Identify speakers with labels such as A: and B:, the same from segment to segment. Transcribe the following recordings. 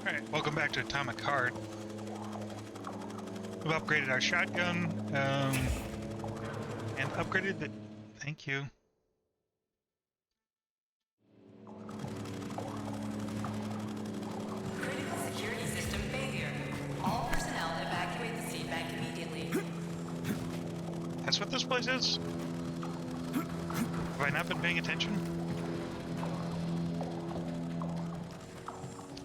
A: Alright, welcome back to Atomic Heart. We've upgraded our shotgun, and upgraded the... Thank you.
B: Critical security system failure. All personnel evacuate the seed bank immediately.
A: That's what this place is? Have I not been paying attention?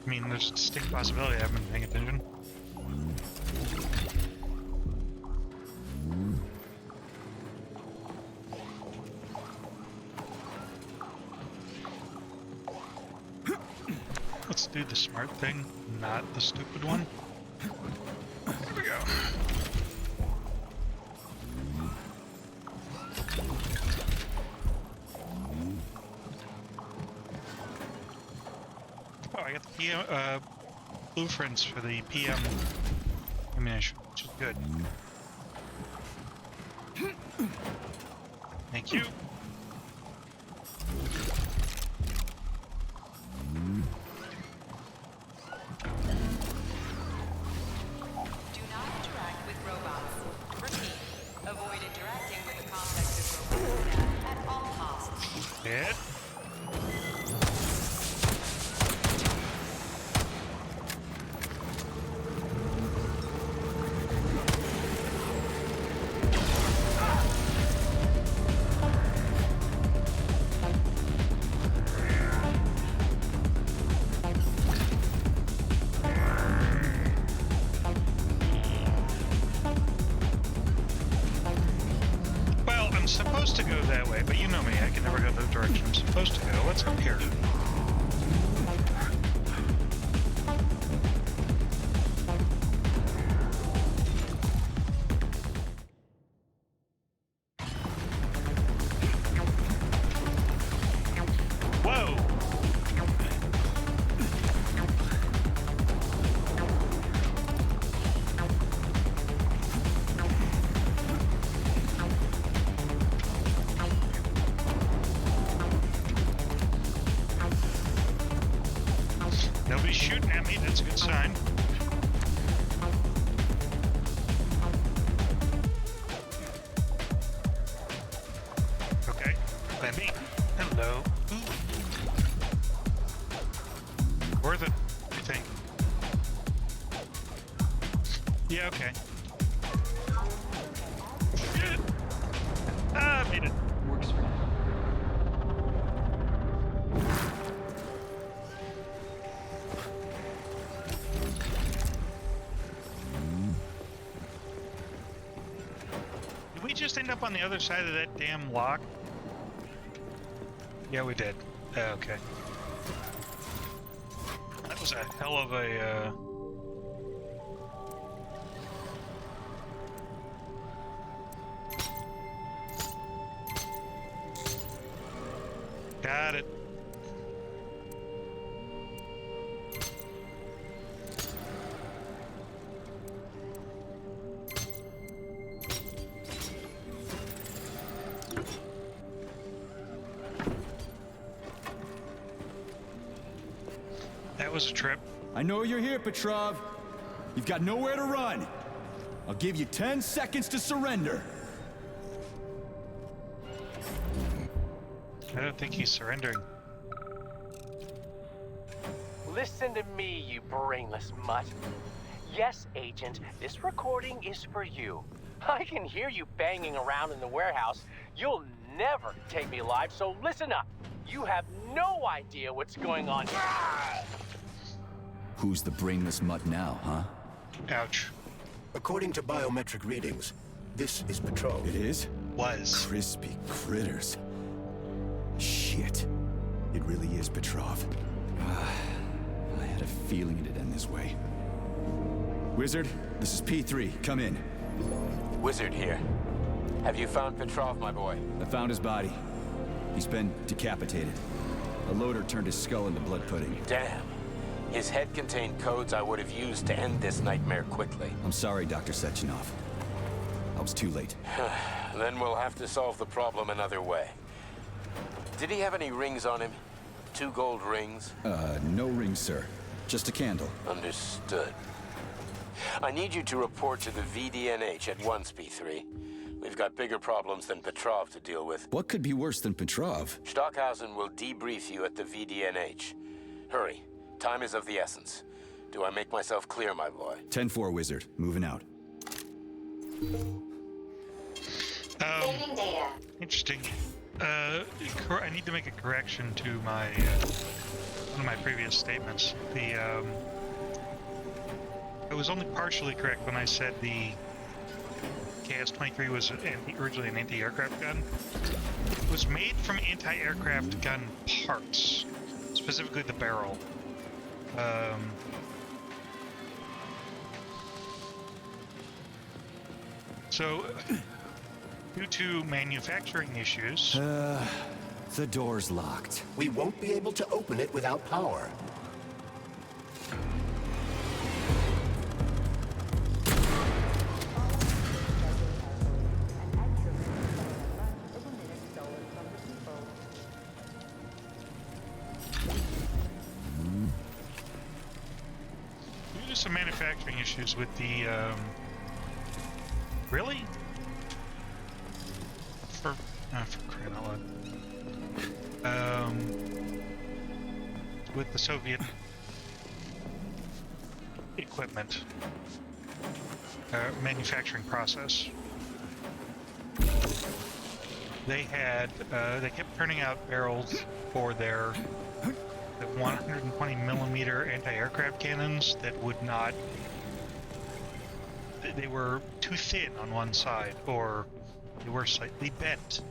A: I mean, there's a distinct possibility I haven't been paying attention. Let's do the smart thing, not the stupid one. There we go. Oh, I got the PM, blueprints for the PM ammunition, which is good. Thank you.
B: Do not interact with robots. Repeat. Avoid interacting with the complex of robots at all costs.
A: Hit. Supposed to go that way, but you know me, I can never go the direction I'm supposed to go. What's up here? Whoa! Nobody's shooting at me, that's a good sign. Okay, plan B. Hello. Ooh. Worth it, I think. Yeah, okay. Shit! Ah, made it.
C: Works for now.
A: Did we just end up on the other side of that damn lock? Yeah, we did. Okay. That was a hell of a, Got it. That was a trip.
D: I know you're here, Petrov. You've got nowhere to run. I'll give you 10 seconds to surrender.
A: I don't think he's surrendering.
E: Listen to me, you brainless mutt. Yes, Agent, this recording is for you. I can hear you banging around in the warehouse. You'll never take me alive, so listen up. You have no idea what's going on here.
D: Who's the brainless mutt now, huh?
A: Ouch.
F: According to biometric readings, this is Petrov.
D: It is?
A: Was.
D: Crispy critters. Shit. It really is Petrov. I had a feeling it'd end this way. Wizard, this is P3. Come in.
G: Wizard here. Have you found Petrov, my boy?
D: I found his body. He's been decapitated. A loader turned his skull into blood pudding.
G: Damn. His head contained codes I would have used to end this nightmare quickly.
D: I'm sorry, Doctor Sechenov. I was too late.
G: Then we'll have to solve the problem another way. Did he have any rings on him? 2 gold rings?
D: No ring, sir. just a candle.
G: Understood. I need you to report to the VDNH at once, P3. We've got bigger problems than Petrov to deal with.
D: What could be worse than Petrov?
G: Stockhausen will debrief you at the VDNH. Hurry. Time is of the essence. Do I make myself clear, my boy?
D: 10-4, Wizard. Moving out.
B: Saving data.
A: Interesting. I need to make a correction to my one of my previous statements. I was only partially correct when I said the KS-23 was originally an anti-aircraft gun. It was made from anti-aircraft gun parts, specifically the barrel. So, due to manufacturing issues...
D: The door's locked.
F: We won't be able to open it without power.
A: Due to some manufacturing issues with the, Really? For crying out loud. With the Soviet equipment, manufacturing process, they kept turning out barrels for their 120 millimeter anti-aircraft cannons that would not. They were too thin on one side, or they were slightly bent.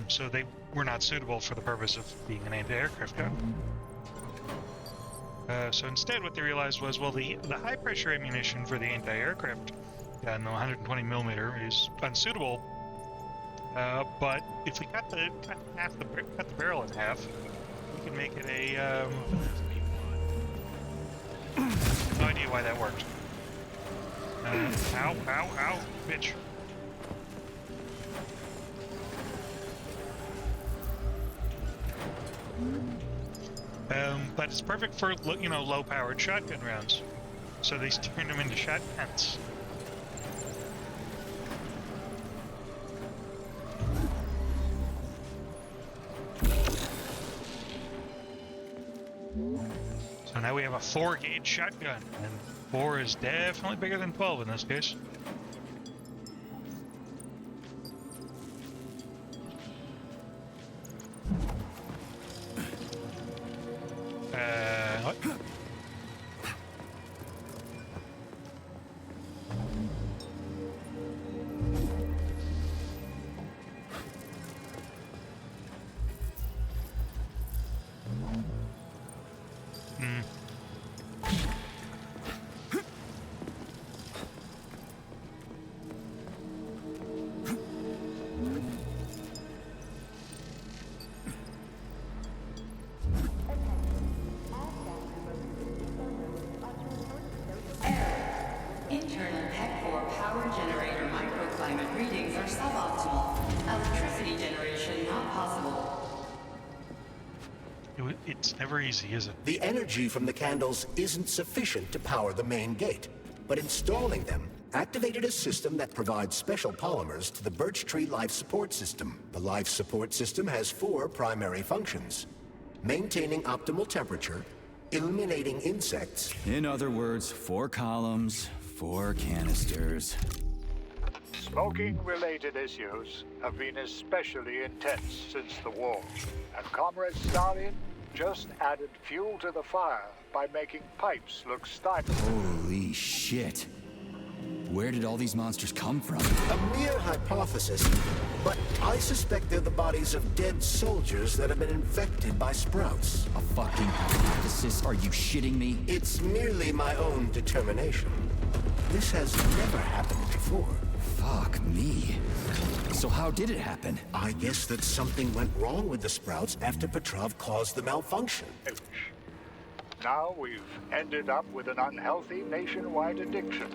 A: So they were not suitable for the purpose of being an anti-aircraft gun. So instead what they realized was, well, the high-pressure ammunition for the anti-aircraft gun, the 120 millimeter, is unsuitable. But if we cut the barrel in half, we can make it a... no idea why that worked. Ow, bitch. But it's perfect for, low-powered shotgun rounds. So they turned them into shotguns. So now we have a 4-gauge shotgun, and 4 is definitely bigger than 12 in this case. What?
B: Internal PEC 4 power generator microclimate readings are suboptimal. Electricity generation not possible.
A: It's never easy, is it?
F: The energy from the candles isn't sufficient to power the main gate, but installing them activated a system that provides special polymers to the birch tree life support system. The life support system has 4 primary functions: maintaining optimal temperature, eliminating insects.
D: In other words, 4 columns, 4 canisters.
C: Smoking-related issues have been especially intense since the war, and Comrade Stalin just added fuel to the fire by making pipes look stylish.
D: Holy shit. Where did all these monsters come from?
F: A mere hypothesis, but I suspect they're the bodies of dead soldiers that have been infected by sprouts.
D: A fucking hypothesis? Are you shitting me?
F: It's merely my own determination. This has never happened before.
D: Fuck me. So how did it happen?
F: I guess that something went wrong with the sprouts after Petrov caused the malfunction.
C: Now we've ended up with an unhealthy nationwide addiction.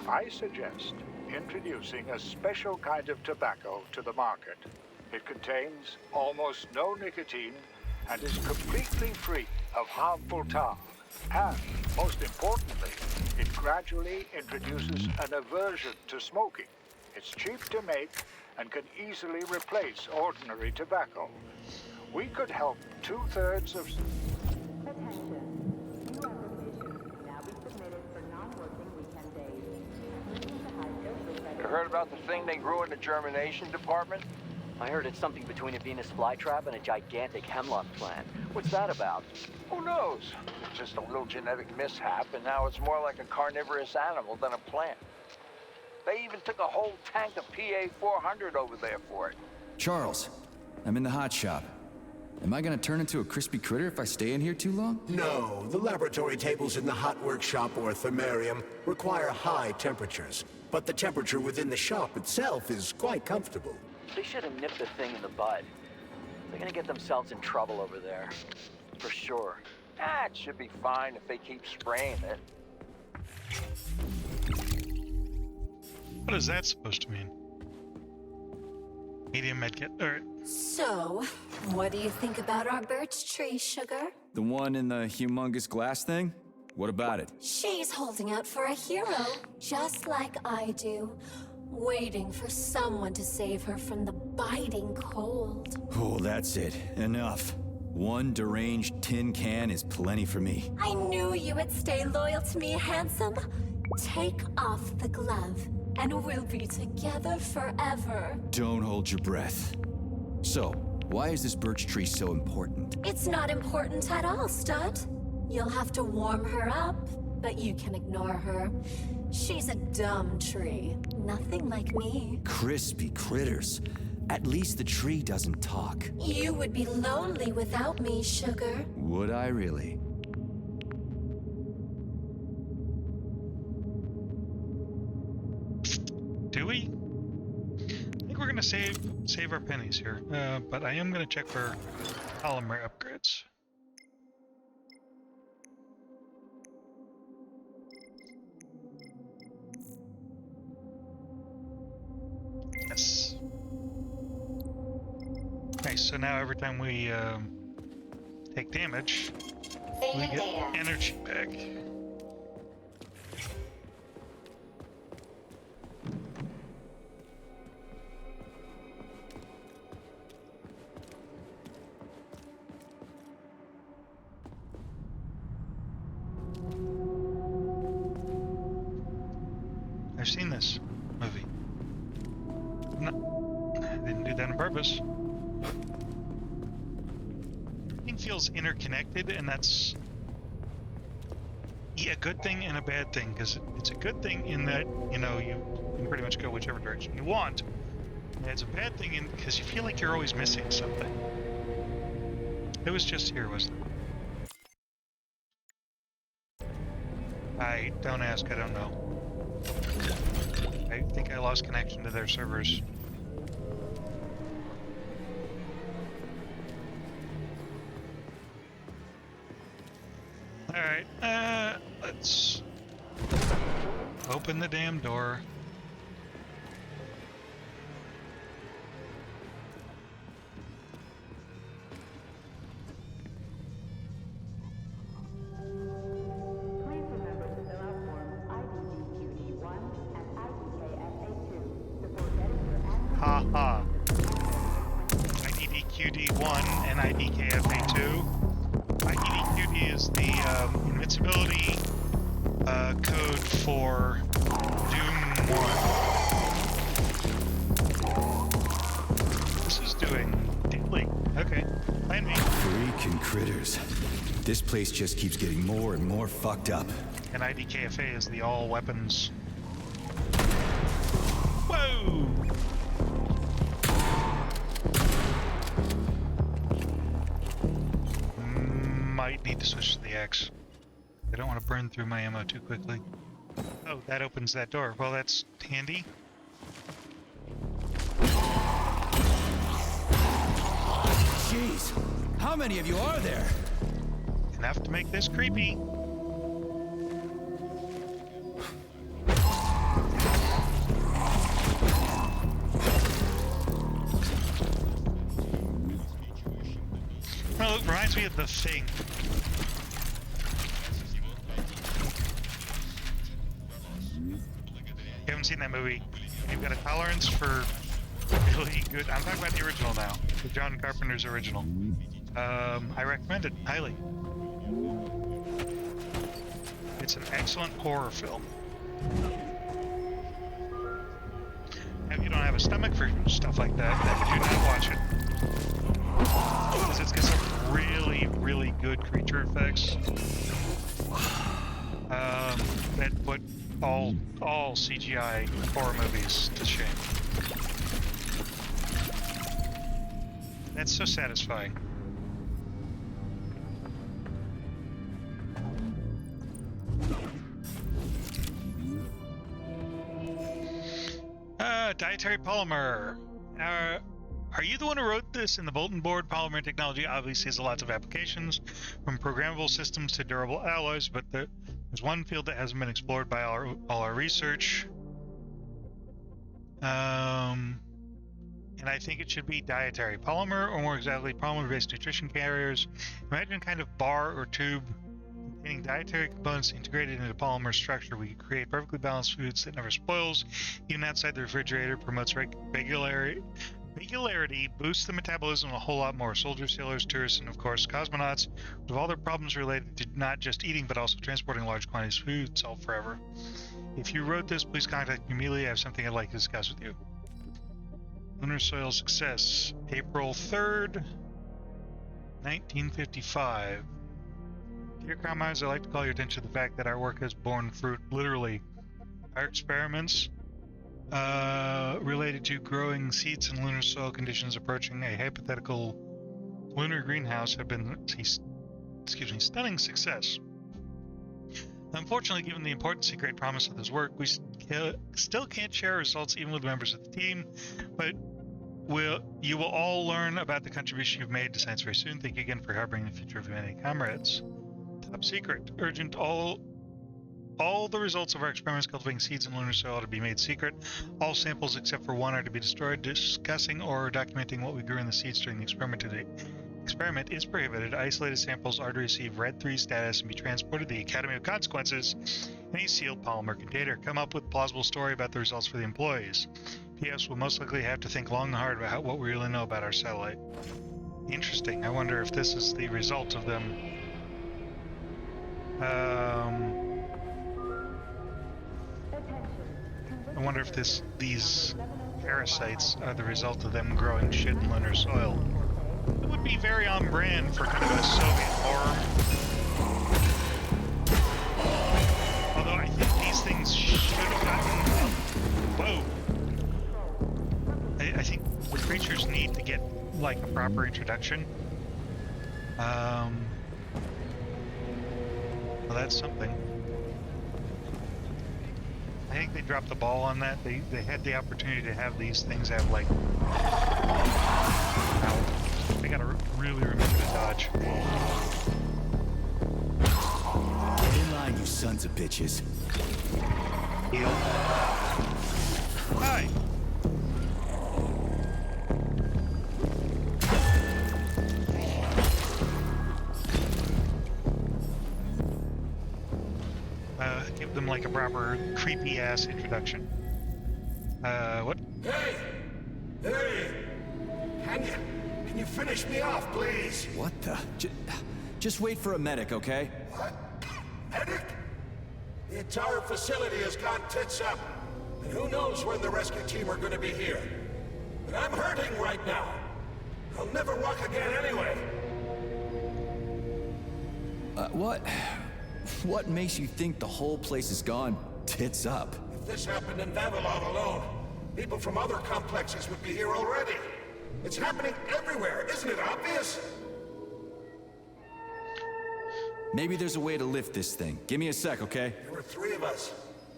C: I suggest introducing a special kind of tobacco to the market. It contains almost no nicotine and is completely free of harmful tar. And, most importantly, it gradually introduces an aversion to smoking. It's cheap to make and can easily replace ordinary tobacco. We could help 2/3 of...
H: You heard about the thing they grew in the germination department?
I: I heard it's something between a Venus flytrap and a gigantic hemlock plant. What's that about?
H: Who knows? It's just a little genetic mishap, and now it's more like a carnivorous animal than a plant. They even took a whole tank of PA-400 over there for it.
D: Charles, I'm in the hot shop. Am I gonna turn into a crispy critter if I stay in here too long?
F: No, the laboratory tables in the hot workshop or thermarium require high temperatures. But the temperature within the shop itself is quite comfortable.
I: They should have nipped the thing in the bud. They're gonna get themselves in trouble over there. For sure.
H: It should be fine if they keep spraying it.
A: What is that supposed to mean? Medium medkit. Alright.
J: So, what do you think about our birch tree, Sugar?
D: The one in the humongous glass thing? What about it?
J: She's holding out for a hero, just like I do. Waiting for someone to save her from the biting cold.
D: Oh, that's it. Enough. One deranged tin can is plenty for me.
J: I knew you would stay loyal to me, handsome. Take off the glove, and we'll be together forever.
D: Don't hold your breath. So, why is this birch tree so important?
J: It's not important at all, Stud. You'll have to warm her up, but you can ignore her. She's a dumb tree. Nothing like me.
D: Crispy critters. At least the tree doesn't talk.
J: You would be lonely without me, Sugar.
D: Would I really?
A: Do we? I think we're gonna save our pennies here. But I am gonna check for polymer upgrades. Yes. Nice, so now every time we take damage, we get energy back. I've seen this movie. No, I didn't do that on purpose. Everything feels interconnected, and that's a good thing and a bad thing, because it's a good thing in that, you know, you can pretty much go whichever direction you want. And it's a bad thing because you feel like you're always missing something. It was just here, wasn't it? I don't ask, I don't know. I think I lost connection to their servers. Alright, let's open the damn door.
B: Please remember to fill out forms IDDQD1 and IDKFA2 before getting your annual...
A: Haha. IDDQD1 and IDKFA2. IDDQD is the invincibility code for Doom 1. This is doing daily. Okay, find me.
D: Freaking critters. This place just keeps getting more and more fucked up.
A: And IDKFA is the all weapons. Whoa! Might need to switch to the X. I don't want to burn through my ammo too quickly. Oh, that opens that door. Well, that's handy.
D: Jeez, how many of you are there?
A: Enough to make this creepy. Well, it reminds Thing. You haven't seen that movie, you've got a tolerance for really good. I'm talking about the original now, the John Carpenter's original. I recommend it highly. It's an excellent horror film. If you don't have a stomach for stuff like that, then do not watch it. Because it's got some really, really good creature effects. That put all CGI horror movies to shame. That's so satisfying. Dietary polymer. Are you the one who wrote this in the bulletin board? Polymer technology obviously has lots of applications, from programmable systems to durable alloys, but there's one field that hasn't been explored by all our research. And I think it should be dietary polymer, or more exactly, polymer-based nutrition carriers. Imagine a kind of bar or tube containing dietary components integrated into polymer structure. We can create perfectly balanced foods that never spoils, even outside the refrigerator, promotes regularity, boosts the metabolism a whole lot more. Soldiers, sailors, tourists, and of course cosmonauts, with all their problems related to not just eating but also transporting large quantities of food, solved forever. If you wrote this, please contact me immediately. I have something I'd like to discuss with you. Lunar soil success, April 3rd, 1955. Dear comrades, I'd like to call your attention to the fact that our work has borne fruit, literally. Our experiments related to growing seeds in lunar soil conditions approaching a hypothetical lunar greenhouse have been stunning success. Unfortunately, given the importance and great promise of this work, we still can't share results even with members of the team, but you will all learn about the contribution you've made to science very soon. Thank you again for harboring the future of humanity, comrades. Top secret. Urgent. All the results of our experiments cultivating seeds in lunar soil are to be made secret. All samples except for one are to be destroyed. Discussing or documenting what we grew in the seeds during the experiment today. Experiment is prohibited. Isolated samples are to receive Red 3 status and be transported to the Academy of Consequences in a sealed polymer container. Come up with a plausible story about the results for the employees. P.S. will most likely have to think long and hard about what we really know about our satellite. Interesting. I wonder if this is the result of them. I wonder if these parasites are the result of them growing shit in lunar soil. It would be very on brand for kind of a Soviet horror. Although I think these things should have gotten... Whoa! I think the creatures need to get, like, a proper introduction. Well, that's something. I think they dropped the ball on that. They had the opportunity to have these things have, like... They gotta really remember to dodge.
D: Get in line, you sons of bitches.
A: Heal. Hi! Give them like a proper creepy-ass introduction. What?
F: Hey! Hey! Can you finish me off, please?
D: What the? Just wait for a medic, okay?
F: What? Medic? The entire facility has gone tits up. And who knows when the rescue team are gonna be here. But I'm hurting right now. I'll never walk again anyway.
D: What makes you think the whole place is gone tits up?
F: If this happened in Vavilov alone, people from other complexes would be here already. It's happening everywhere, isn't it obvious?
D: Maybe there's a way to lift this thing. Give me a sec, okay?
F: There were 3 of us.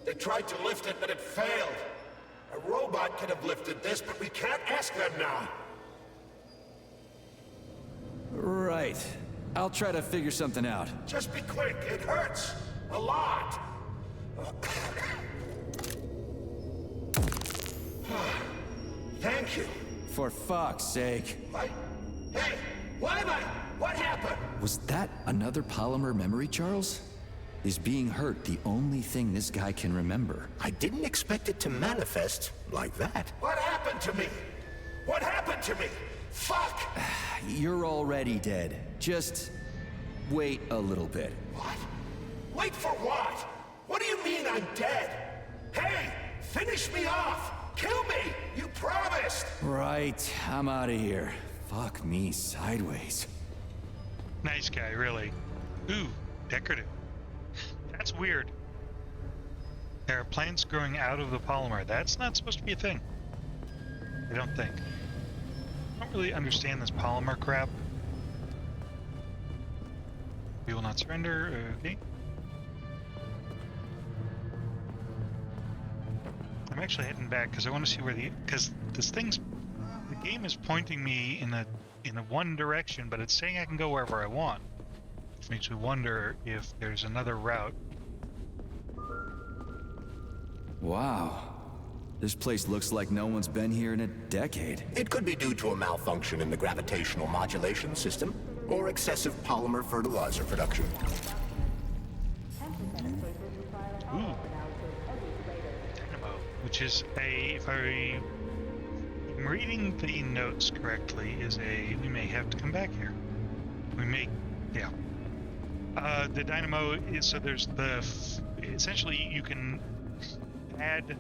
F: They tried to lift it, but it failed. A robot could have lifted this, but we can't ask them now.
D: Right. I'll try to figure something out.
F: Just be quick. It hurts. A lot. Thank you.
D: For fuck's sake.
F: Hey, why am I... What happened?
D: Was that another polymer memory, Charles? Is being hurt the only thing this guy can remember?
F: I didn't expect it to manifest like that. What happened to me? What happened to me? Fuck!
D: You're already dead. Just wait a little bit.
F: What? Wait for what? What do you mean I'm dead? Hey, finish me off! Kill me! You promised!
D: Right, I'm out of here. Fuck me sideways.
A: Nice guy, really. Ooh, decorative. That's weird. There are plants growing out of the polymer. That's not supposed to be a thing. I don't think. I don't really understand this polymer crap. We will not surrender. Okay. I'm actually heading back because I want to see where because this thing's the game is pointing me in a one direction, but it's saying I can go wherever I want. Which makes me wonder if there's another route.
D: Wow. This place looks like no one's been here in a decade.
F: It could be due to a malfunction in the gravitational modulation system, or excessive polymer fertilizer production.
A: Ooh. Dynamo, which is if I'm reading the notes correctly, we may have to come back here. Yeah. The dynamo is, so there's essentially you can add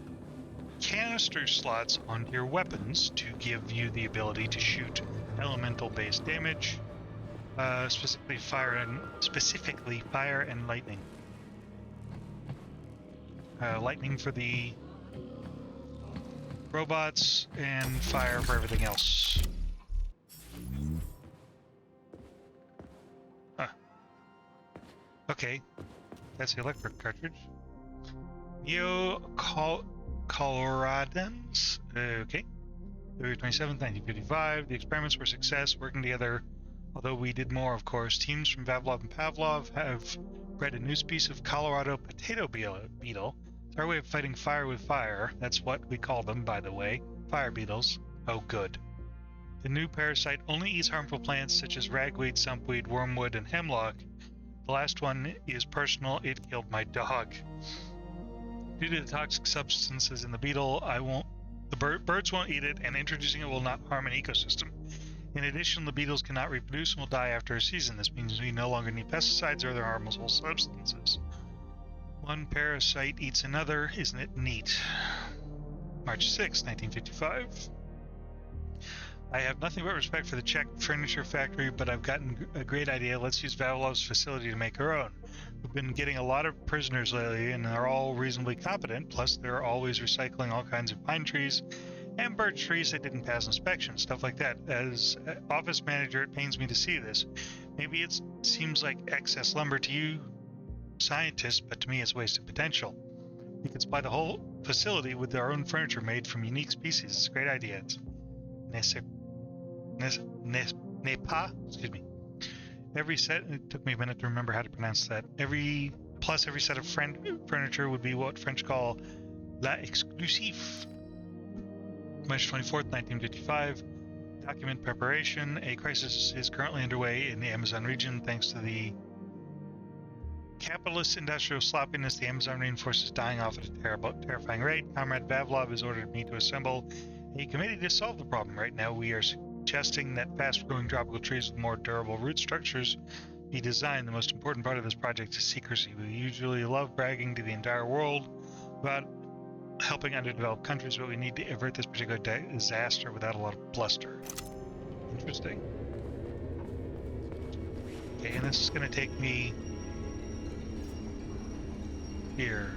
A: canister slots onto your weapons to give you the ability to shoot elemental-based damage, specifically fire and lightning. Lightning for the robots and fire for everything else. Huh. Okay, that's the electric cartridge. Coloradans. Okay. February 27th, 1955. The experiments were a success, working together. Although we did more, of course. Teams from Vavilov and Pavlov have bred a new species of Colorado potato beetle. It's our way of fighting fire with fire. That's what we call them, by the way. Fire beetles. Oh, good. The new parasite only eats harmful plants such as ragweed, sumpweed, wormwood, and hemlock. The last one is personal. It killed my dog. Due to the toxic substances in the beetle, the birds won't eat it, and introducing it will not harm an ecosystem. In addition, the beetles cannot reproduce and will die after a season. This means we no longer need pesticides or other harmful substances. One parasite eats another. Isn't it neat? March 6, 1955. I have nothing but respect for the Czech furniture factory, but I've gotten a great idea. Let's use Vavilov's facility to make our own. We've been getting a lot of prisoners lately, and they're all reasonably competent. Plus, they're always recycling all kinds of pine trees and birch trees that didn't pass inspection, stuff like that. As office manager, it pains me to see this. Maybe it seems like excess lumber to you scientists, but to me it's wasted potential. We could supply the whole facility with our own furniture made from unique species. It's a great idea. It's Nepa, excuse me. Every set, it took me a minute to remember how to pronounce that. Every set of furniture would be what French call la exclusive. March 24th, 1955. Document preparation. A crisis is currently underway in the Amazon region thanks to the capitalist industrial sloppiness. The Amazon rainforest is dying off at a terrifying rate. Comrade Vavilov has ordered me to assemble a committee to solve the problem. Right now, we are suggesting that fast-growing tropical trees with more durable root structures be designed. The most important part of this project is secrecy. We usually love bragging to the entire world about helping underdeveloped countries, but we need to avert this particular disaster without a lot of bluster. Interesting. Okay, and this is going to take me here.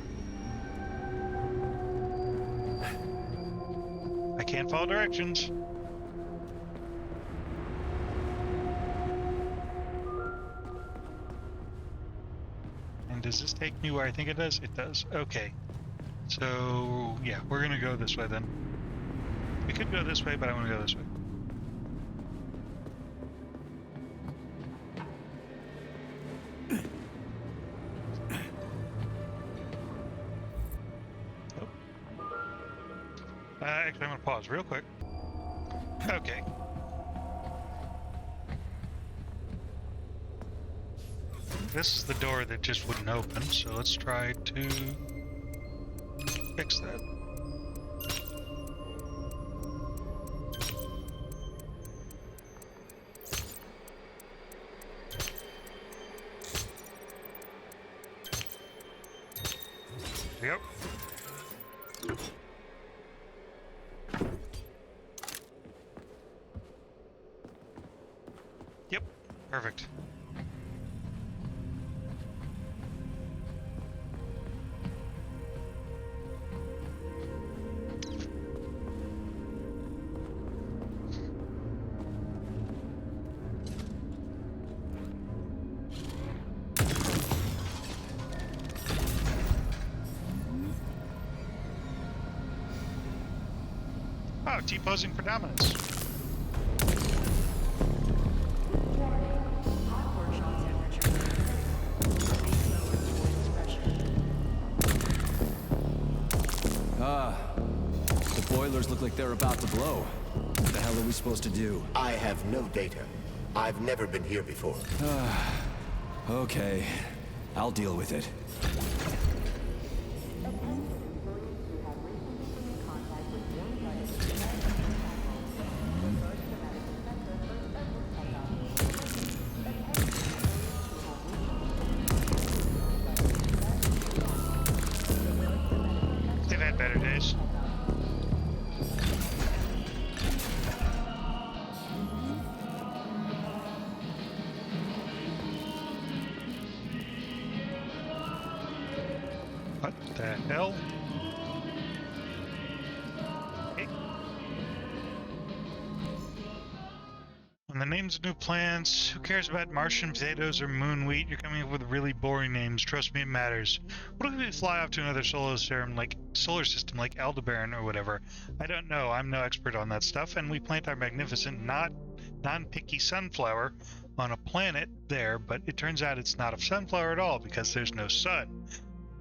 A: I can't follow directions. And does this take me where I think it does? It does. Okay. So, yeah, we're gonna go this way then. We could go this way, but I want to go this way. Actually, I'm gonna pause real quick. Okay. this is the door that just wouldn't open, so let's try to fix that. Yep. Yep, perfect. Oh, T-posing for dominance.
D: The boilers look like they're about to blow. What the hell are we supposed to do?
F: I have no data. I've never been here before.
D: Okay, I'll deal with it.
A: They've had better days. What the hell? Hey. On the names of new plants, who cares about Martian potatoes or moon wheat? You're coming up with really boring names. Trust me, it matters. What if we fly off to another solar system like Aldebaran or whatever? I don't know. I'm no expert on that stuff. And we plant our magnificent, non-picky sunflower on a planet there, but it turns out it's not a sunflower at all because there's no sun.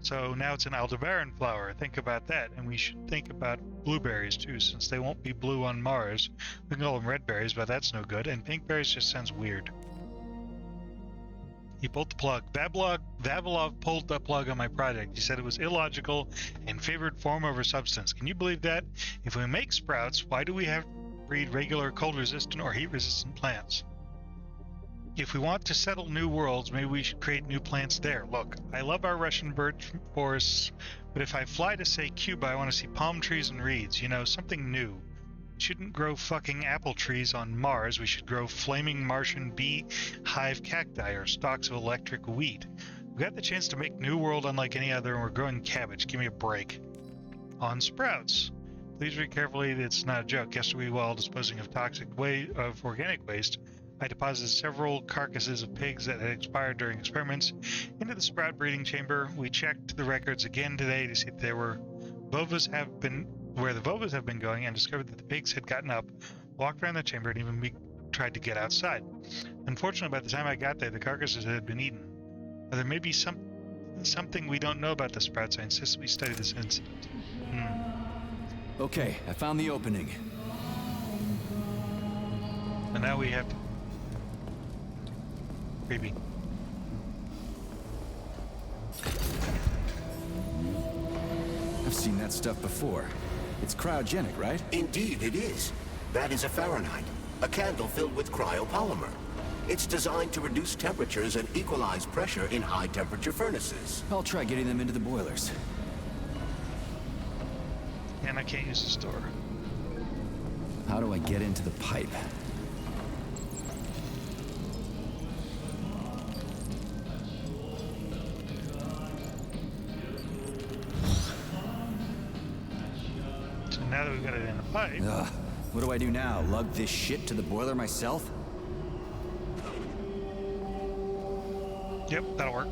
A: So now it's an Aldebaran flower. Think about that. And we should think about blueberries too, since they won't be blue on Mars. We can call them red berries, but that's no good. And pink berries just sounds weird. He pulled the plug. Vavilov pulled the plug on my project. He said it was illogical and favored form over substance. Can you believe that? If we make sprouts, why do we have to breed regular cold-resistant or heat-resistant plants? If we want to settle new worlds, maybe we should create new plants there. Look, I love our Russian birch forests, but if I fly to, say, Cuba, I want to see palm trees and reeds. You know, something new. We shouldn't grow fucking apple trees on Mars. We should grow flaming Martian bee hive cacti or stalks of electric wheat. We got the chance to make new world unlike any other, and we're growing cabbage. Give me a break. On sprouts. Please read carefully. It's not a joke. Yesterday, while disposing of organic waste, I deposited several carcasses of pigs that had expired during experiments into the sprout breeding chamber. We checked the records again today to see if there were where the volvas have been going, and discovered that the pigs had gotten up, walked around the chamber, and even tried to get outside. Unfortunately, by the time I got there, the carcasses had been eaten. Or there may be something we don't know about the sprouts. I insist we study this incident.
D: Okay, I found the opening.
A: And now we have to... Creepy.
D: I've seen that stuff before. It's cryogenic, right?
F: Indeed, it is. That is a Fahrenheit, a candle filled with cryopolymer. It's designed to reduce temperatures and equalize pressure in high-temperature furnaces.
D: I'll try getting them into the boilers.
A: And I can't use this door.
D: How do I get into the pipe?
A: Now that we've got it in the pipe...
D: Ugh. What do I do now? Lug this shit to the boiler myself?
A: Yep, that'll work.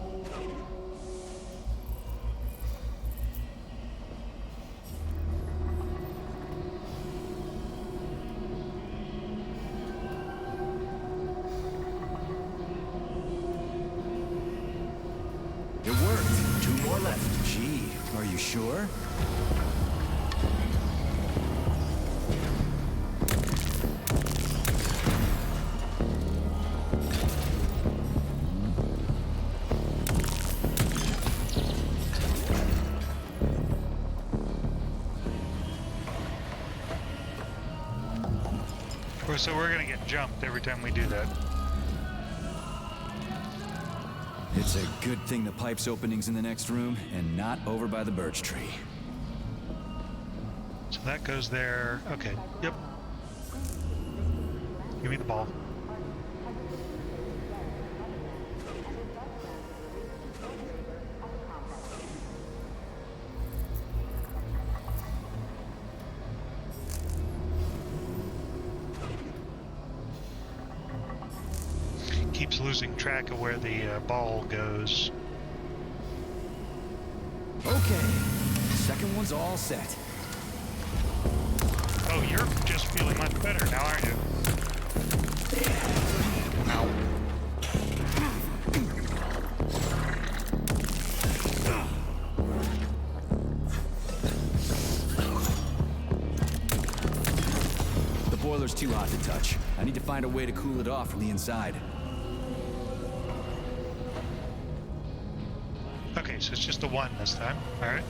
F: It worked. 2 more left.
D: Gee, are you sure?
A: So we're gonna get jumped every time we do that.
D: It's a good thing the pipe's opening's in the next room and not over by the birch tree.
A: So that goes there. Okay. Yep. Give me the ball. Keeps losing track of where the ball goes.
D: Okay, second one's all set.
A: Oh, you're just feeling much better now, aren't you? Ow.
D: The boiler's too hot to touch. I need to find a way to cool it off from the inside.
A: Okay, so it's just the one this time. All right.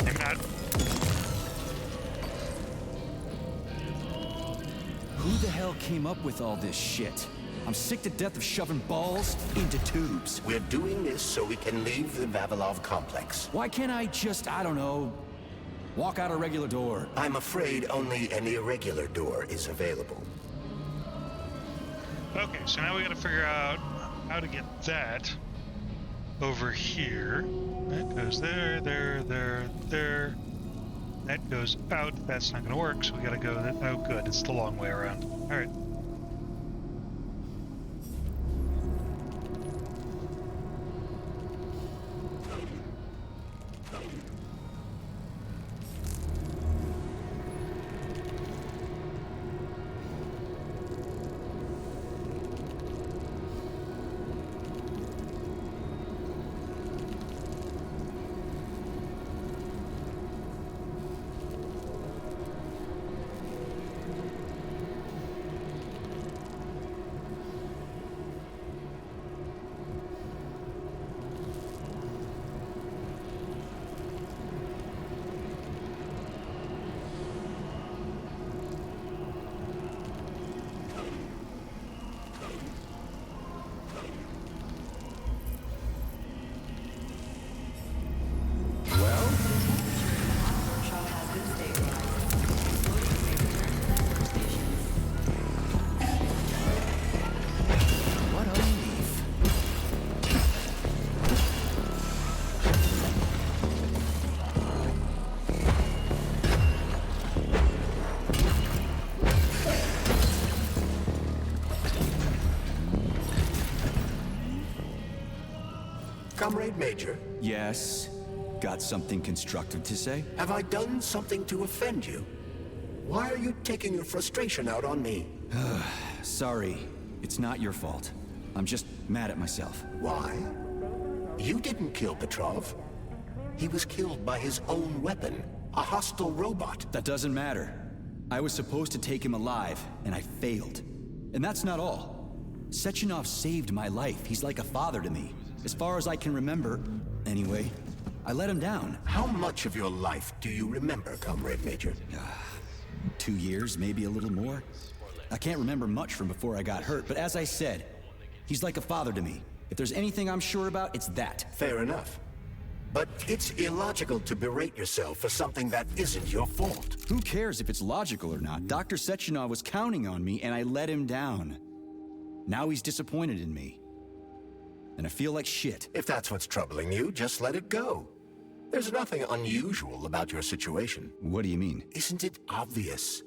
A: Maybe not.
D: Who the hell came up with all this shit? I'm sick to death of shoving balls into tubes.
F: We're doing this so we can leave the Vavilov complex.
D: Why can't I just, I don't know, walk out a regular door?
F: I'm afraid only an irregular door is available.
A: Okay, so now we gotta figure out how to get that over here. That goes there, there. That goes out. That's not gonna work, so we gotta go that. Oh, good. It's the long way around. All right.
F: Comrade Major,
D: Yes? Got something constructive to say?
F: have I done something to offend you? Why are you taking your frustration out on me?
D: Sorry, it's not your fault. I'm just mad at myself.
F: Why? You didn't kill Petrov. He was killed by his own weapon, a hostile robot.
D: That doesn't matter. I was supposed to take him alive, and I failed. And that's not all. Sechenov saved my life. He's like a father to me. As far as I can remember, anyway, I let him down.
F: How much of your life do you remember, Comrade Major?
D: 2 years, maybe a little more. I can't remember much from before I got hurt, but as I said, he's like a father to me. If there's anything I'm sure about, it's that.
F: Fair enough. But it's illogical to berate yourself for something that isn't your fault.
D: Who cares if it's logical or not? Dr. Sechenov was counting on me, and I let him down. Now he's disappointed in me. And I feel like shit.
F: If that's what's troubling you, just let it go. There's nothing unusual about your situation.
D: What do you mean?
F: Isn't it obvious?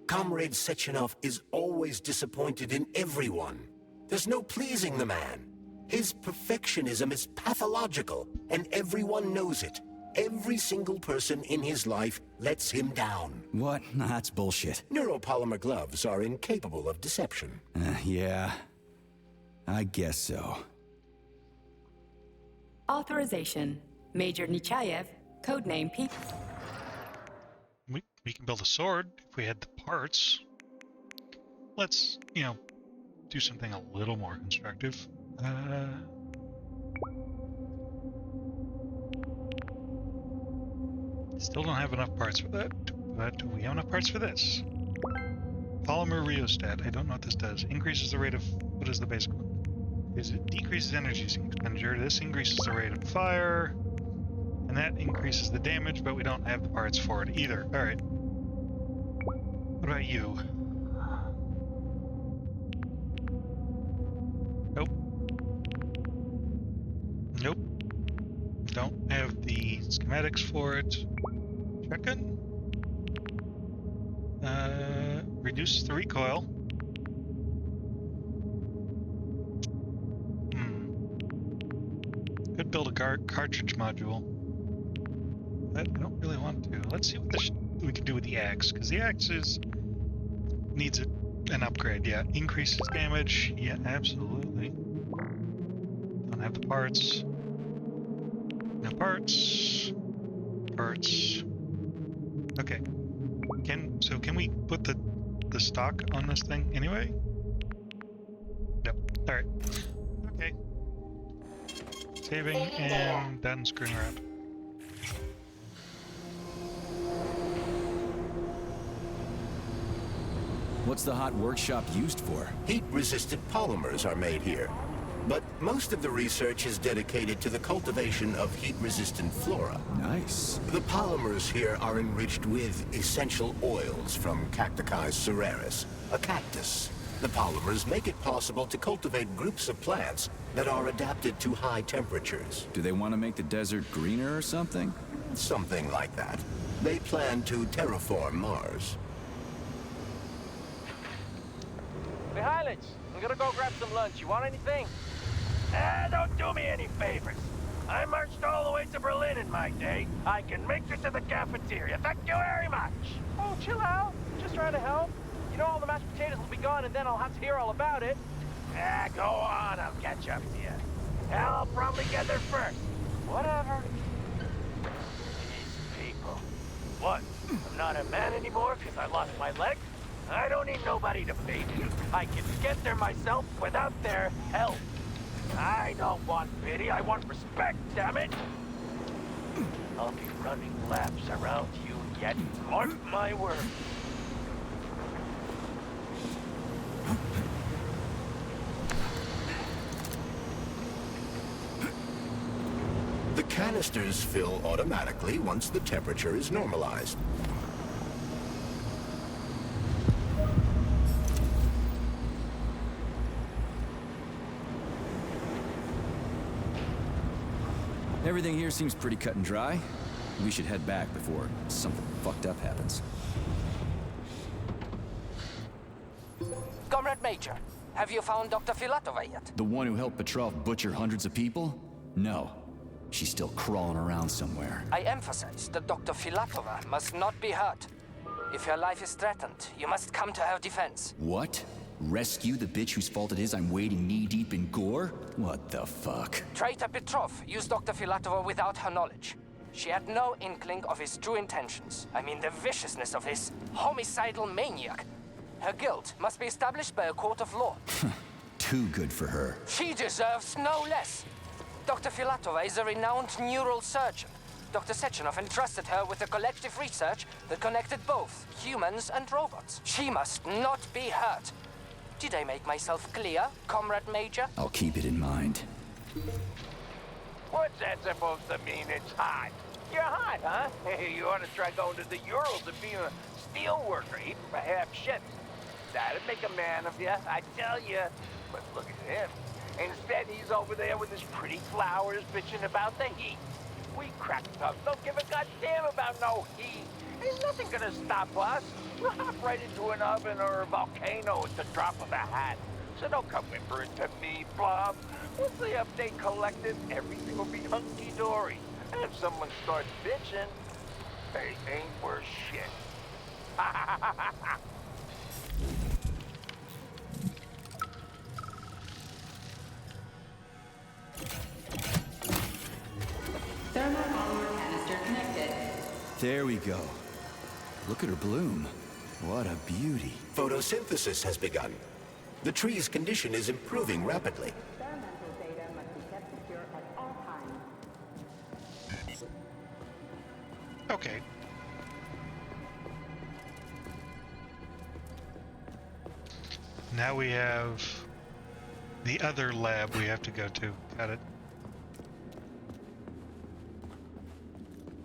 F: Comrade Sechenov is always disappointed in everyone. There's no pleasing the man. His perfectionism is pathological, and everyone knows it. Every single person in his life lets him down.
D: What? That's bullshit.
F: Neuropolymer gloves are incapable of deception.
D: Yeah. I guess so.
B: Authorization. Major Nechayev, codename P.
A: We can build a sword if we had the parts. Let's, do something a little more constructive. Still don't have enough parts for that, but we have enough parts for this. Polymer rheostat. I don't know what this does. Increases the rate of... What is the basic one? It decreases energy expenditure. This increases the rate of fire. And that increases the damage, but we don't have the parts for it either. Alright. What about you? Nope. Nope. Don't have the schematics for it. Shotgun? Reduces the recoil. Could build a cartridge module. But I don't really want to. Let's see what we can do with the axe, because the axe needs an upgrade. Yeah, increases damage. Yeah, absolutely. Don't have the parts. No parts. Parts. Okay. Can we put the stock on this thing anyway? Nope. All right. Okay. Saving and done screwing around.
D: What's the hot workshop used for?
F: Heat-resistant polymers are made here. But most of the research is dedicated to the cultivation of heat-resistant flora.
D: Nice.
F: The polymers here are enriched with essential oils from Cacticus cereris, a cactus. The polymers make it possible to cultivate groups of plants that are adapted to high temperatures.
D: Do they want to make the desert greener or something?
F: Something like that. They plan to terraform Mars.
E: Hey, Highlands, I'm gonna go grab some lunch. You want anything? Don't do me any favors. I marched all the way to Berlin in my day. I can make it to the cafeteria. Thank you very much. Oh, chill out. Just trying to help. You know all the mashed potatoes will be gone, and then I'll have to hear all about it. Go on. I'll catch up to you. I'll probably get there first. Whatever. These people. What? I'm not a man anymore because I lost my leg? I don't need nobody to feed me. I can get there myself without their help. I don't want pity, I want respect, damn it! I'll be running laps around you yet, mark my words.
F: The canisters fill automatically once the temperature is normalized.
D: Everything here seems pretty cut and dry. We should head back before something fucked up happens.
K: Comrade Major, have you found Dr. Filatova yet?
D: The one who helped Petrov butcher hundreds of people? No. She's still crawling around somewhere.
K: I emphasize that Dr. Filatova must not be hurt. If her life is threatened, you must come to her defense.
D: What? Rescue the bitch whose fault it is I'm wading knee-deep in gore? What the fuck?
K: Traitor Petrov used Dr. Filatova without her knowledge. She had no inkling of his true intentions. I mean, the viciousness of this homicidal maniac. Her guilt must be established by a court of law.
D: Too good for her.
K: She deserves no less. Dr. Filatova is a renowned neural surgeon. Dr. Sechenov entrusted her with a collective research that connected both humans and robots. She must not be hurt. Did I make myself clear, Comrade Major?
D: I'll keep it in mind.
E: What's that supposed to mean, it's hot? You're hot, huh? Hey, you ought to try going to the Urals and being a steel worker, even for half shit. That'd make a man of you, I tell you. But look at him. Instead, he's over there with his pretty flowers bitching about the heat. We crack thugs don't give a goddamn about no heat. There's nothing gonna stop us. We'll hop right into an oven or a volcano at the drop of a hat. So don't come whimpering to me, Blob. Once they update Collective, everything will be hunky-dory. And if someone starts bitching, they ain't worth shit.
B: Thermopolymer canister connected.
D: There we go. Look at her bloom. What a beauty.
F: Photosynthesis has begun. The tree's condition is improving rapidly.
B: Experimental data must be kept secure at all times.
A: Okay. Now we have the other lab we have to go to. Got it.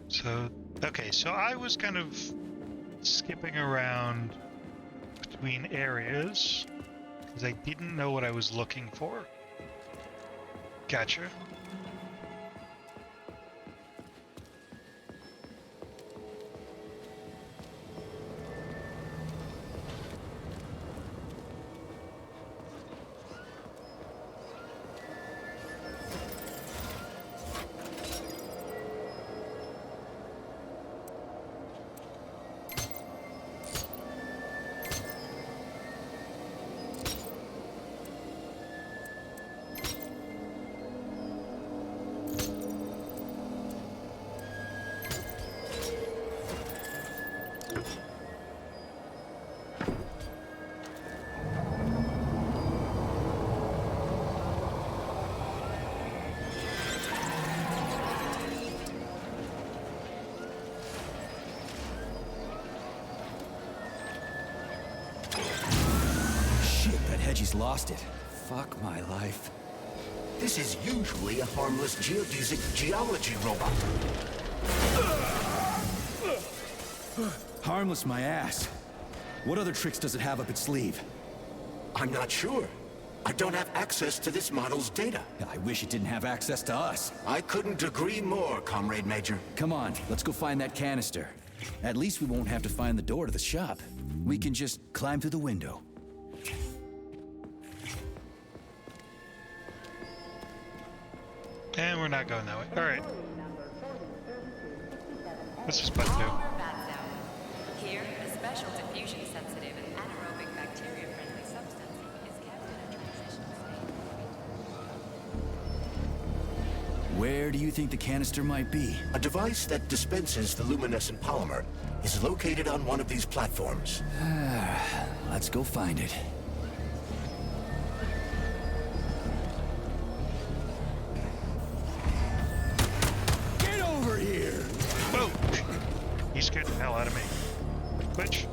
A: So, okay, so I was kind of skipping around between areas because I didn't know what I was looking for. Gotcha.
D: He's lost it. Fuck my life.
F: This is usually a harmless geodesic geology robot.
D: Harmless my ass. What other tricks does it have up its sleeve?
F: I'm not sure. I don't have access to this model's data.
D: I wish it didn't have access to us.
F: I couldn't agree more, Comrade Major.
D: Come on, let's go find that canister. At least we won't have to find the door to the shop. We can just climb through the window.
A: And we're not going that way. Alright. Let's just button do.
B: Polymer bat zone. Here, a special diffusion-sensitive and anaerobic bacteria-friendly substance is kept in a transition state.
D: Where do you think the canister might be?
F: A device that dispenses the luminescent polymer is located on one of these platforms.
D: Let's go find it.
A: Whoa! He scared the hell out of me. Which?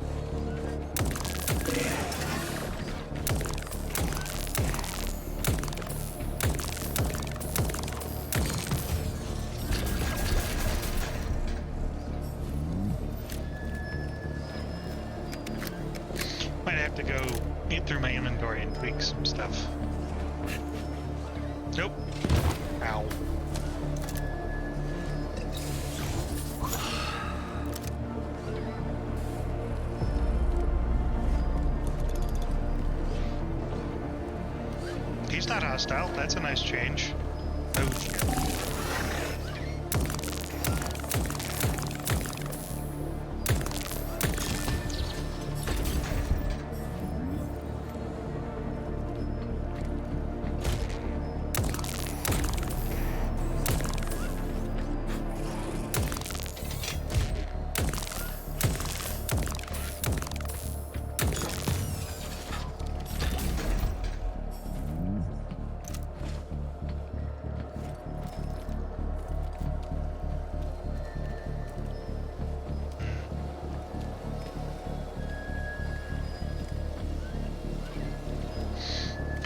A: Might have to go in through my inventory and tweak some stuff. Nope. Ow. He's not hostile. That's a nice change. Oh, shit.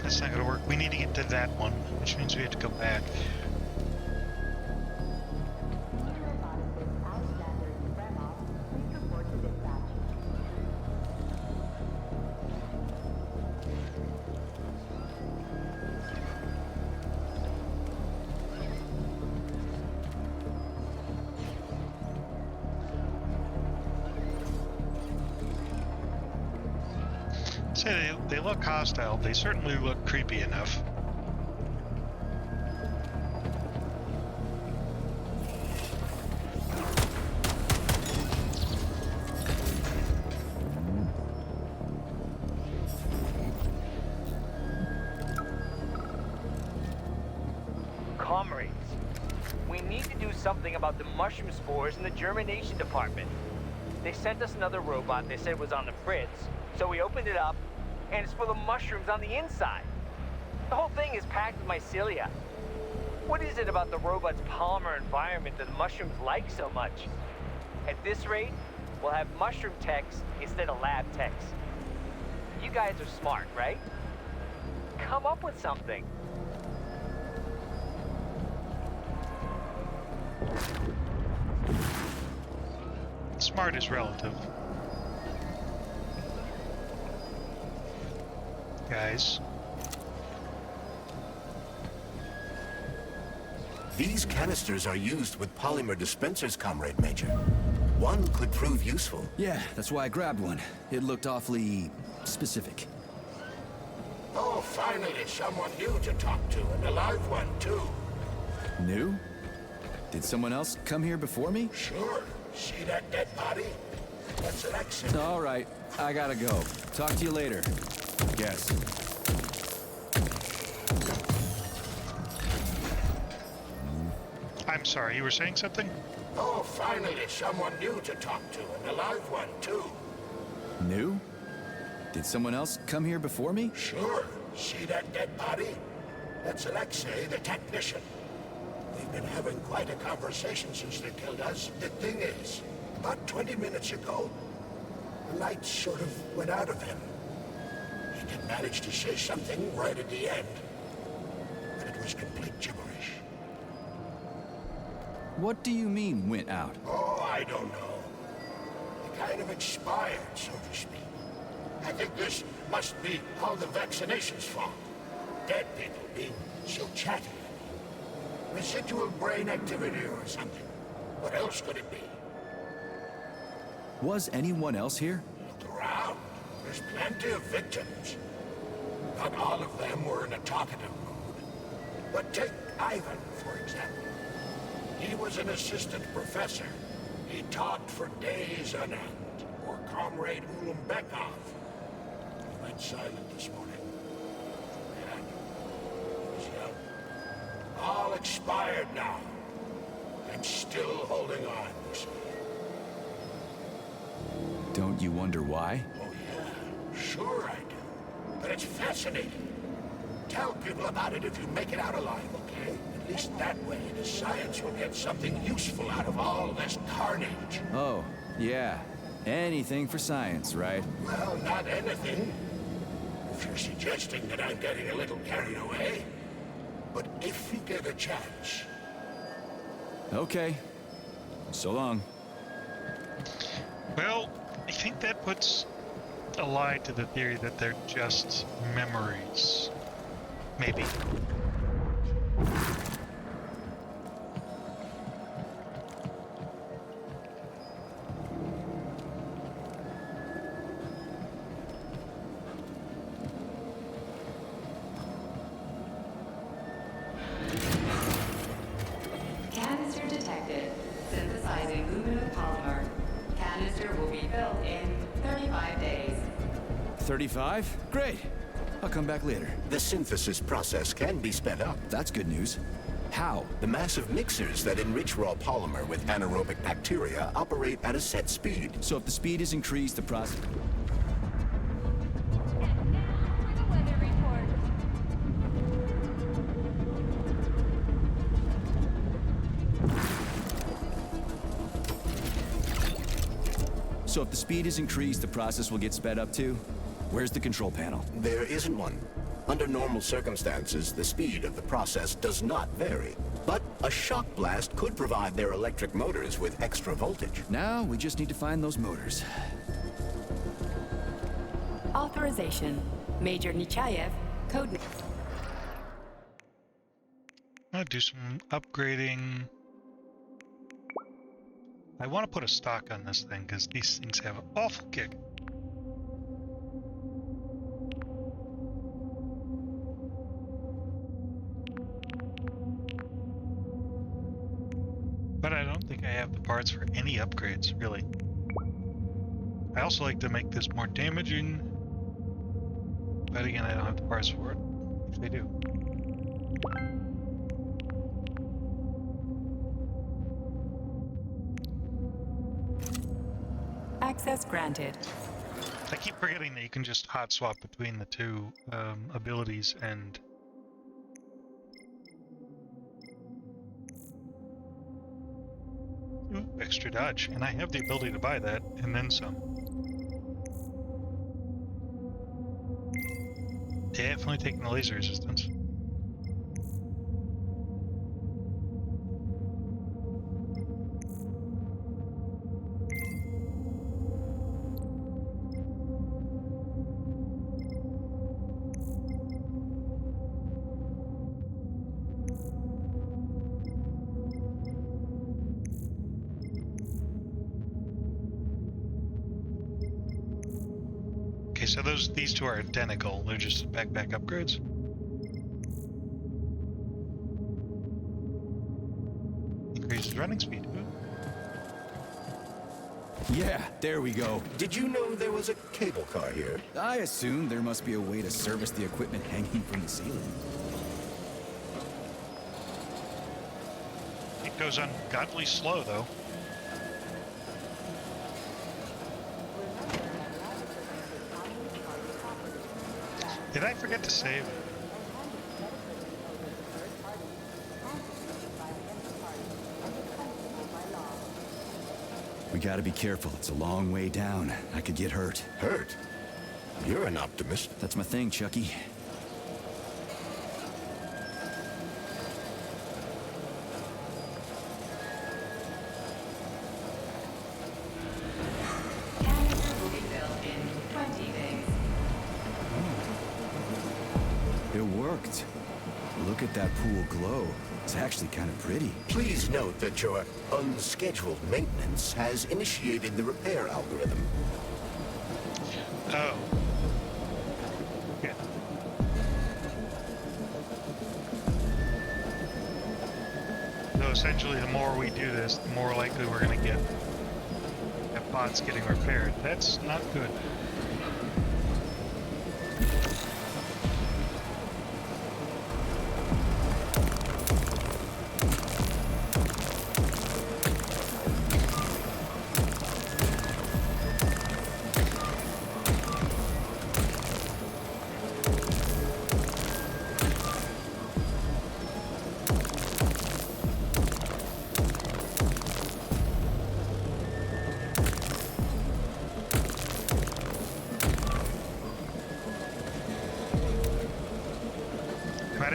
A: That's not gonna work. We need to get to that one, which means we have to go back. Say they look hostile. They certainly look creepy enough.
E: Comrades, we need to do something about the mushroom spores in the germination department. They sent us another robot they said was on the fritz, so we opened it up, and it's full of mushrooms on the inside. The whole thing is packed with mycelia. What is it about the robot's polymer environment that the mushrooms like so much? At this rate, we'll have mushroom techs instead of lab techs.
I: You guys are smart, right? Come up with something.
A: Smart is relative. Guys.
F: These canisters are used with polymer dispensers, Comrade Major. One could prove useful.
D: Yeah, that's why I grabbed one. It looked awfully specific.
F: Oh, finally, someone new to talk to, and a live one, too.
D: New? Did someone else come here before me?
F: Sure. See that dead body? That's Alexei.
D: All right, I gotta go. Talk to you later. Guess.
A: I'm sorry, you were saying something?
F: Oh, finally, someone new to talk to, and a live one, too.
D: New? Did someone else come here before me?
F: Sure. See that dead body? That's Alexei, the technician. We've been having quite a conversation since they killed us. The thing is, about 20 minutes ago, the light sort of went out of him. He did manage to say something right at the end, but it was complete gibberish.
D: What do you mean, went out?
F: Oh, I don't know. He kind of expired, so to speak. I think this must be all the vaccination's fault. Dead people being so chatty. Residual brain activity or something. What else could it be?
D: Was anyone else here?
F: Look around. There's plenty of victims. Not all of them were in a talkative mood. But take Ivan, for example. He was an assistant professor. He taught for days on end. Or Comrade Ulumbekov. He went silent this morning. And he was young. All expired now. And still holding on, you see.
D: Don't you wonder why?
F: Oh, yeah. Sure I do. But it's fascinating. Tell people about it if you make it out alive, okay? At least that way, the science will get something useful out of all this carnage.
D: Oh, yeah. Anything for science, right?
F: Well, not anything. If you're suggesting that I'm getting a little carried away. But if you get a chance.
D: Okay. So long.
A: Well, I think that puts a lie to the theory that they're just memories. Maybe.
B: Canister detected. Synthesizing luminopolymer. Canister will be built in 35 days.
D: 35? Great. I'll come back later.
F: The synthesis process can be sped up.
D: That's good news. How?
F: The massive mixers that enrich raw polymer with anaerobic bacteria operate at a set speed.
D: So if the speed is increased, the process... So if the speed is increased, the process will get sped up too? Where's the control panel?
F: There isn't one. Under normal circumstances, the speed of the process does not vary. But a shock blast could provide their electric motors with extra voltage.
D: Now, we just need to find those motors.
B: Authorization. Major Nechayev, code name.
A: I'll do some upgrading. I want to put a stock on this thing because these things have an awful kick. But I don't think I have the parts for any upgrades, really. I also like to make this more damaging. But again, I don't have the parts for it. If they do.
B: Access granted.
A: I keep forgetting that you can just hot swap between the two abilities and... Ooh, extra dodge, and I have the ability to buy that, and then some. Definitely taking the laser resistance. Okay, so these two are identical. They're just backpack upgrades. Increases running speed. Ooh.
D: Yeah, there we go.
F: Did you know there was a cable car here?
D: I assume there must be a way to service the equipment hanging from the ceiling.
A: It goes ungodly slow, though. Did I forget to save?
D: We gotta be careful. It's a long way down. I could get hurt.
F: Hurt? You're an optimist.
D: That's my thing, Chucky.
B: Canister will be filled in 20 days.
D: It worked. Look at that pool glow. It's actually kind of pretty.
F: Please note that your unscheduled maintenance has initiated the repair algorithm.
A: Oh. Yeah. So essentially, the more we do this, the more likely we're going to get pods getting repaired. That's not good.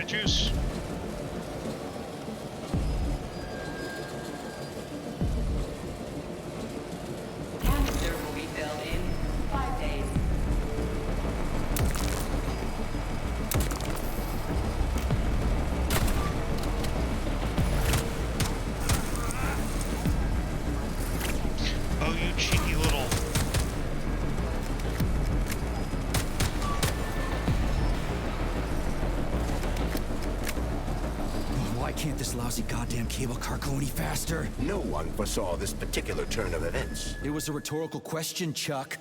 A: Juice.
B: Canister will be filled in 5 days.
A: Oh, you cheeky little...
D: Why can't this lousy goddamn cable car go any faster?
F: No one foresaw this particular turn of events.
D: It was a rhetorical question, Chuck.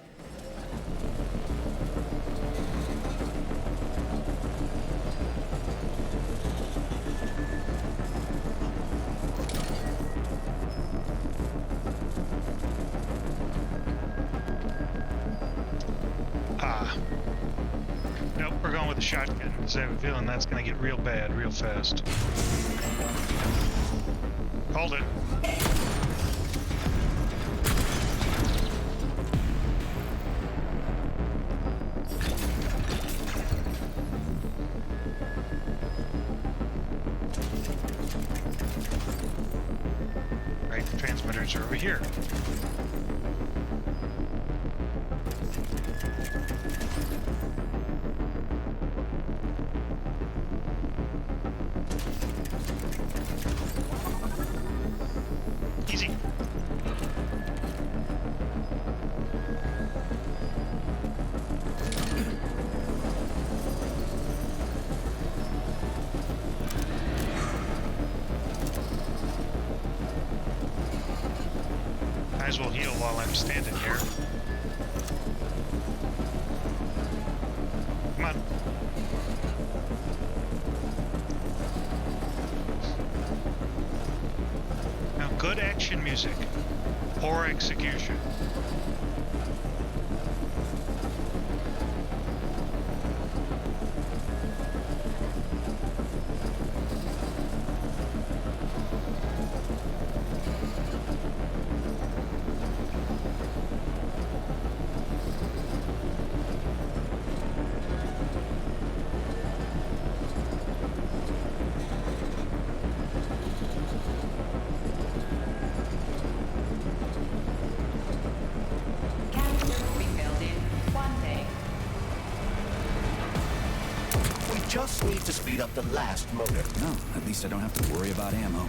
A: Nope, we're going with the shotgun, because I have a feeling that's going to get real bad real fast. Called it. Right, the transmitters are over here. Easy. Might as well heal while I'm standing here. Come on. Now, good action music. Poor execution.
F: just need to speed up the last motor.
D: No, at least I don't have to worry about ammo.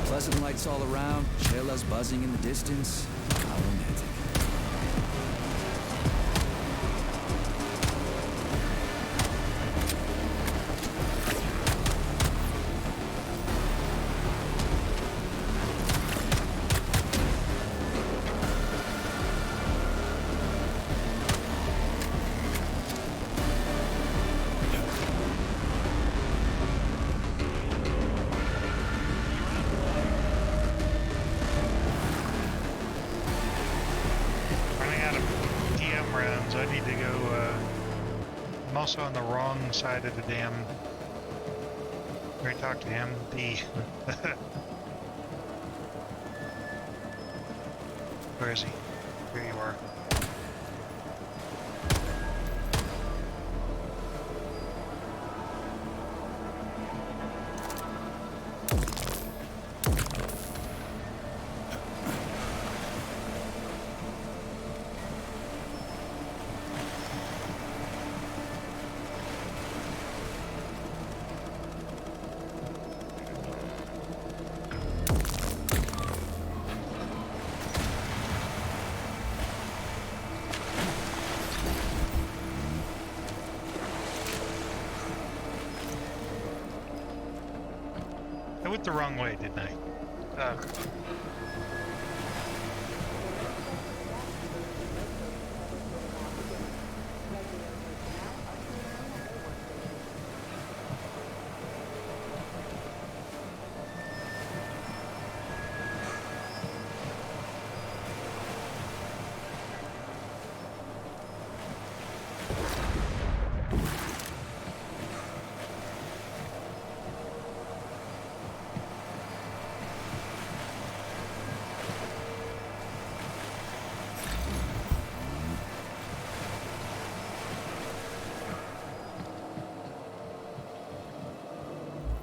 D: Pleasant lights all around, Shayla's buzzing in the distance. How romantic.
A: I need to go, I'm also on the wrong side of the dam. Where I talk to him, where is he? Here you are. I went the wrong way, didn't I?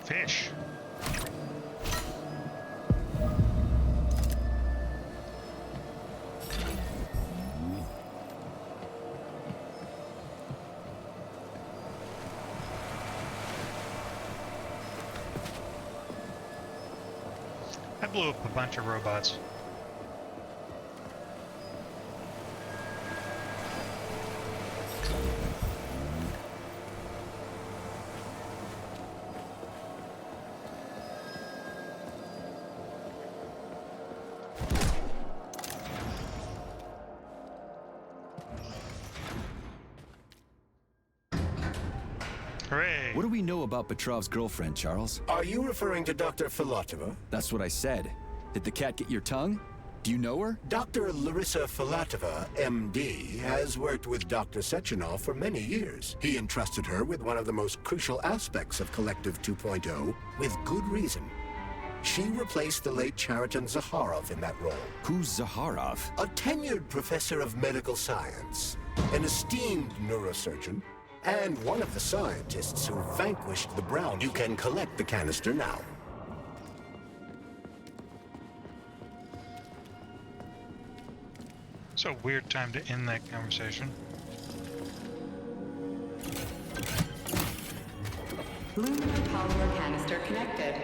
A: Fish. I blew up a bunch of robots. Hooray!
D: What do we know about Petrov's girlfriend, Charles?
F: Are you referring to Dr. Filatova?
D: That's what I said. Did the cat get your tongue? Do you know her?
F: Dr. Larissa Filatova, MD, has worked with Dr. Sechenov for many years. He entrusted her with one of the most crucial aspects of Collective 2.0, with good reason. She replaced the late Chariton Zakharov in that role.
D: Who's Zakharov?
F: A tenured professor of medical science, an esteemed neurosurgeon, and one of the scientists who vanquished the Brown. You can collect the canister now.
A: It's a weird time to end that conversation.
B: Lunar polymer canister connected.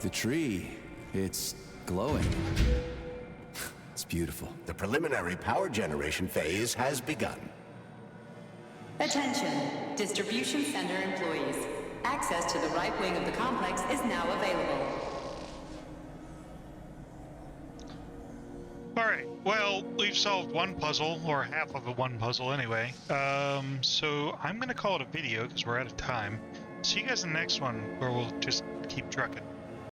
D: The tree. It's glowing. It's beautiful.
F: The preliminary power generation phase has begun.
B: Attention, distribution center employees. Access to the right wing of the complex is now available.
A: Alright, well, we've solved one puzzle, or half of one puzzle anyway. So I'm gonna call it a video because we're out of time. See you guys in the next one, where we'll just keep trucking.